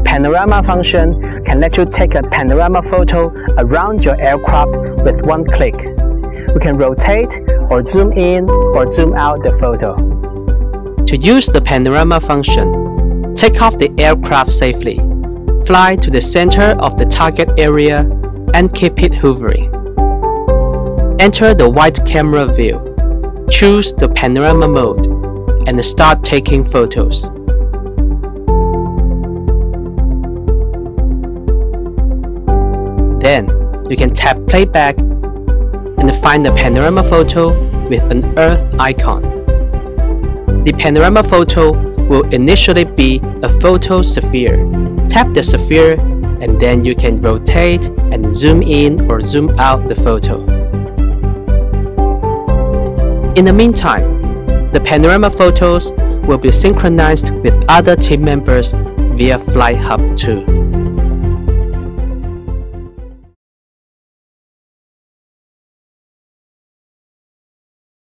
The panorama function can let you take a panorama photo around your aircraft with one click. You can rotate or zoom in or zoom out the photo. To use the panorama function, take off the aircraft safely, fly to the center of the target area and keep it hovering. Enter the wide camera view, choose the panorama mode, and start taking photos. Then, you can tap playback and find the panorama photo with an Earth icon. The panorama photo will initially be a photo sphere. Tap the sphere and then you can rotate and zoom in or zoom out the photo. In the meantime, the panorama photos will be synchronized with other team members via Flight Hub 2.